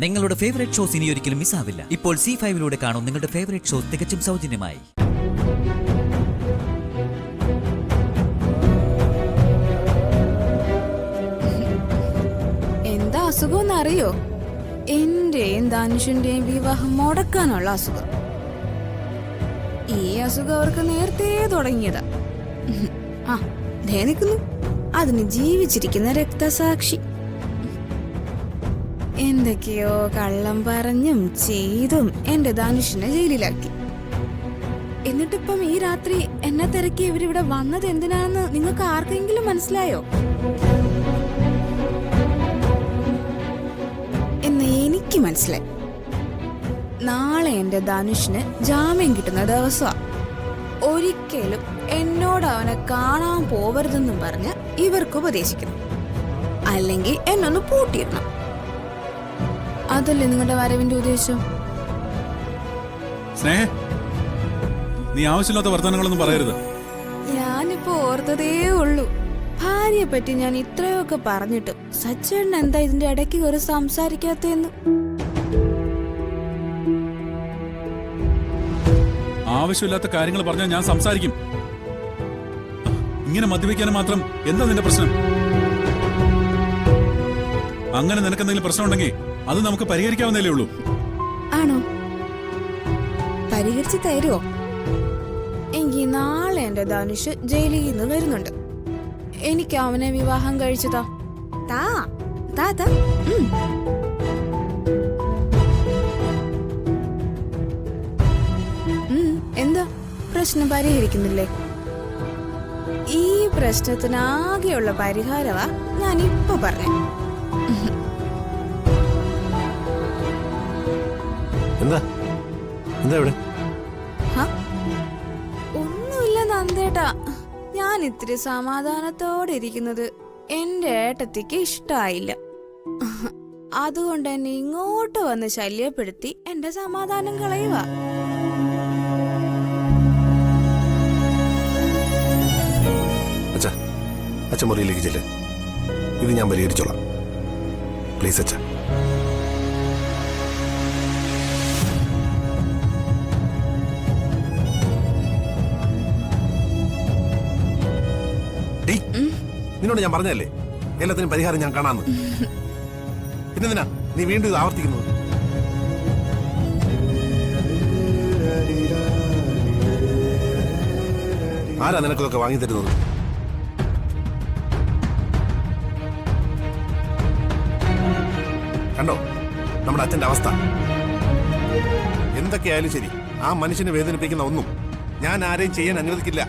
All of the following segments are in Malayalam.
നിങ്ങളുടെ ഫേവറേറ്റ് ഷോസ് ഇനി ഒരിക്കലും മിസ്സാവില്ല. ഇപ്പോൾ C5 കാണും നിങ്ങളുടെ ഫേവറേറ്റ് ഷോസ് തികച്ചും സൗജന്യമായി. എന്താ അസുഖം അറിയോ? എന്റെയും ധനുഷിന്റെയും വിവാഹം മുടക്കാനുള്ള അസുഖം. ഈ അസുഖം അവർക്ക് നേരത്തെ തുടങ്ങിയതാ. ആ ദേ നിൽക്കുന്നു അതിന് ജീവിച്ചിരിക്കുന്ന രക്തസാക്ഷി. എന്തൊക്കെയോ കള്ളം പറഞ്ഞും ചെയ്തും എന്റെ ധനുഷിനെ ജയിലിലാക്കി. എന്നിട്ടിപ്പം ഈ രാത്രി എന്നെ തിരക്കി ഇവരിവിടെ വന്നത് എന്തിനാണെന്ന് നിങ്ങൾക്ക് ആർക്കെങ്കിലും മനസ്സിലായോ? എന്ന് എനിക്ക് മനസ്സിലായി. നാളെ എന്റെ ധനുഷിന് ജാമ്യം കിട്ടുന്ന ദിവസമാ. ഒരിക്കലും എന്നോട് അവനെ കാണാൻ പോവരുതെന്നും പറഞ്ഞ് ഇവർക്ക് ഉപദേശിക്കണം. അല്ലെങ്കിൽ എന്നൊന്ന് പൂട്ടിയിടണം. അതല്ലേ നിങ്ങളുടെ വരവിന്റെ ഉദ്ദേശം? സ്നേഹ, നീ ആവശ്യമില്ലാത്ത വർത്തമാനങ്ങളൊന്നും പറയരുത്. ഞാനിപ്പോ ഓർത്തതേ ഉള്ളൂ. ഭാര്യയെ പറ്റി ഞാൻ ഇത്രയൊക്കെ പറഞ്ഞിട്ടും സച്ചേട്ടൻ എന്താ ഇതിന്റെ ഇടയ്ക്ക് ഒരു സംസാരിക്കാത്തെന്ന്. ആവശ്യമില്ലാത്ത കാര്യങ്ങൾ പറഞ്ഞാൽ ഞാൻ സംസാരിക്കും. ഇങ്ങനെ മദ്യപിക്കാനും മാത്രം എന്താ നിന്റെ പ്രശ്നം? അങ്ങനെ നിനക്കെന്തെങ്കിലും പ്രശ്നം ഉണ്ടെങ്കിൽ അത് നമുക്ക് പരിഹരിക്കാവുന്നതല്ലേ ഉള്ളൂ. ആണോ? പരിഹരിച്ച് തരുമോ? എങ്കിൽ നാളെ എന്റെ ധനുഷ് ജയിലിൽ നിന്ന് വരുന്നുണ്ട്. എനിക്ക് അവനെ വിവാഹം കഴിച്ചതാ. താ താ താ. എന്താ പ്രശ്നം പരിഹരിക്കുന്നില്ലേ? ഈ പ്രശ്നത്തിനാകെയുള്ള പരിഹാരമാ ഞാൻ ഇപ്പൊ പറഞ്ഞേ. ഒന്നുമില്ല നന്ദേട്ടാ, ഞാൻ ഇത്തിരി സമാധാനത്തോടെ ഇരിക്കുന്നത് എന്റെ ഏട്ടത്തിക്ക് ഇഷ്ടായില്ല. അതുകൊണ്ട് എന്നെ ഇങ്ങോട്ട് വന്ന് ശല്യപ്പെടുത്തി എന്റെ സമാധാനം കളയുക. അച്ഛൻ മുറിയിലേക്ക് ചെല്ല്. ഇത് ഞാൻ പരിഹരിച്ചോളാം. പ്ലീസ് അച്ഛ. നിന്നോട് ഞാൻ പറഞ്ഞല്ലേ എല്ലാത്തിനും പരിഹാരം ഞാൻ കാണാന്ന്. പിന്നെന്തിനാ നീ വീണ്ടും ഇത് ആവർത്തിക്കുന്നത്? ആരാ നിനക്കൊക്കെ വാങ്ങി തരുന്നത്? കണ്ടോ നമ്മുടെ അച്ഛന്റെ അവസ്ഥ? എന്തൊക്കെയായാലും ശരി, ആ മനുഷ്യനെ വേദനിപ്പിക്കുന്ന ഒന്നും ഞാൻ ആരെയും ചെയ്യാൻ അനുവദിക്കില്ല.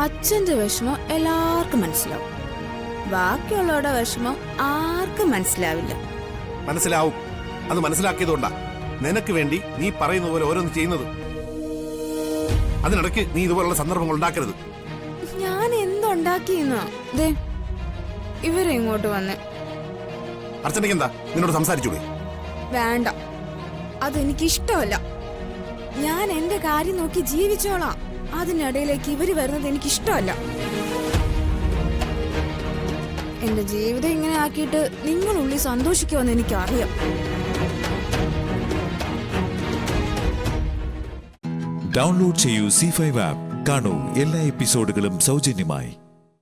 അച്ഛന്റെ വിഷമം എല്ലാവർക്കും മനസ്സിലാവും. ബാക്കിയുള്ളവരുടെ വിഷമം ആർക്കും മനസ്സിലാവില്ല. മനസ്സിലാവും. അത് മനസ്സിലാക്കിയതുകൊണ്ടാ നിനക്ക് വേണ്ടി നീ പറയുന്ന പോലെ ഓരോന്ന് ചെയ്യുന്നത്. അതിനിടയ്ക്ക് നീ ഇതുപോലുള്ള സന്ദർഭങ്ങൾ ഉണ്ടാക്കരുത്. ഞാൻ എന്തുണ്ടാക്കിയെന്നോ? ദേ ഇവരെങ്ങോട്ട് വന്ന്. അർച്ചനയ്ക്ക് എന്താ നിന്നോട് സംസാരിച്ചൂടെ? വേണ്ട, അതെനിക്കിഷ്ടമല്ല. ഞാൻ എന്റെ കാര്യം നോക്കി ജീവിച്ചോളാം. അതിനിടയിലേക്ക് ഇവര് വരുന്നത് എനിക്കിഷ്ടമല്ല. എന്റെ ജീവിതം ഇങ്ങനെ ആക്കിയിട്ട് നിങ്ങളുള്ളിൽ സന്തോഷിക്കുമെന്ന് എനിക്കറിയാം. ഡൗൺലോഡ് ചെയ്യൂ C5 ആപ്പ്. കാണൂ എല്ലാ എപ്പിസോഡുകളും സൗജന്യമായി.